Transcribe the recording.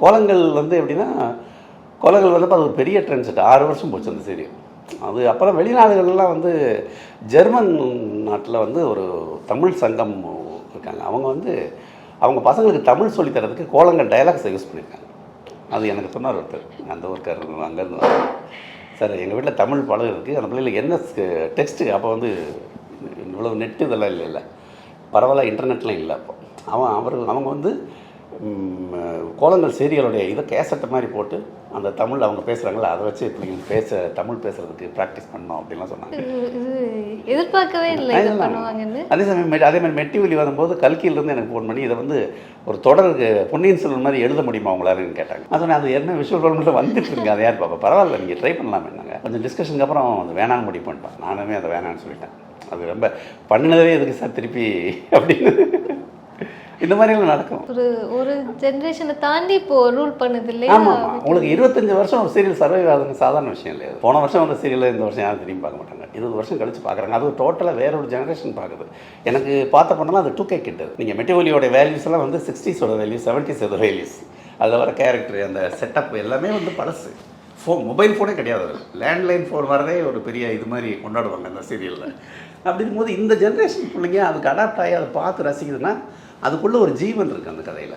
கோலங்கள் வந்து எப்படின்னா, கோலங்கள் வந்து அது ஒரு பெரிய ட்ரெண்ட் செட். 6 வருஷம் போச்சு அந்த சீரியல். அது அப்புறம் வெளிநாடுகள்லாம் வந்து ஜெர்மன் நாட்டில் வந்து ஒரு தமிழ் சங்கம் இருக்காங்க. அவங்க வந்து அவங்க பசங்களுக்கு தமிழ் சொல்லி தரதுக்கு கோலங்கள் டயலாக்ஸை யூஸ் பண்ணியிருக்காங்க. அது எனக்கு சொன்னார் ஒருத்தர். அந்த ஒருத்தர் அங்கேருந்து சார் எங்கள் வீட்டில் தமிழ் படம் இருக்குது. அந்த பிள்ளைகளுக்கு என்ன டெக்ஸ்ட்டு அப்போ வந்து இவ்வளோ நெட்டு இதெல்லாம் இல்லை. பரவாயில்ல இன்டர்நெட்லாம் இல்லை அப்போ. அவங்க வந்து கோலங்கள் சீரியலுடைய இதை கேசட்டை மாதிரி போட்டு அந்த தமிழ் அவங்க பேசுகிறாங்களா அதை வச்சு பிள்ளைங்களுக்கு தமிழ் பேசுகிறதுக்கு ப்ராக்டிஸ் பண்ணோம் அப்படின்லாம் சொன்னாங்க. எதிர்பார்க்கவே இல்லை. அதே சமயம் அதே மாதிரி மெட்டி ஒலி வரும்போது கல்கியிலேருந்து எனக்கு ஃபோன் பண்ணி இதை வந்து ஒரு தொடருக்கு பொன்னியின் செல்வன் மாதிரி எழுத முடியுமா அவங்களாருன்னு கேட்டாங்க. அது அது என்ன விஷுவல் ஃபார்மெட்டில் வந்துட்டு இருக்கு, அதை யார் பார்ப்பா, பரவாயில்ல நீங்கள் ட்ரை பண்ணலாமே என்னங்க. கொஞ்சம் டிஸ்கஷனுக்கு அப்புறம் அது வேணான்னு முடிவு பண்ணிட்டேன். நானுமே அதை வேணான்னு சொல்லிட்டேன். அது ரொம்ப பண்ணினதே எதுக்கு சார் திருப்பி அப்படின்னு இந்த மாதிரிலாம் நடக்கும். ஒரு ஜென்ரேஷனை தாண்டி இப்போ ரூல் பண்ணுது இல்லையா? ஆமாம், உங்களுக்கு 25 வருஷம் ஒரு சீரியல் சர்வைவ் ஆகுதுங்க சாதாரண விஷயம் இல்லையா? போன வருஷம் வந்த சீரியல் இந்த வருஷம் யாரும் திரும்பி பார்க்க மாட்டாங்க. 20 வருஷம் கழிச்சு பார்க்குறாங்க. அது டோட்டலாக வேற ஒரு ஜெனரேஷன் பார்க்குது. எனக்கு பார்த்த பண்ணலாம் அது 2K கிட்ட. நீங்கள் மெட்டிவலியோட வேல்யூஸ் எல்லாம் வந்து 60ஸோட வேல்யூஸ், 70ஸோட வேல்யூஸ், அதில் வர கேரக்டர், அந்த செட்டப் எல்லாமே வந்து பழசு. மொபைல் ஃபோனே கிடையாது. லேண்ட்லைன் ஃபோன் வரதே ஒரு பெரிய இது மாதிரி கொண்டாடுவாங்க அந்த சீரியலில். அப்படிங்கும்போது இந்த ஜென்ரேஷன் பிள்ளைங்க அதுக்கு அடாப்ட் ஆகி அதை பார்த்து ரசிக்குதுன்னா அதுக்குள்ளே ஒரு ஜீவன் இருக்குது அந்த கதையில்.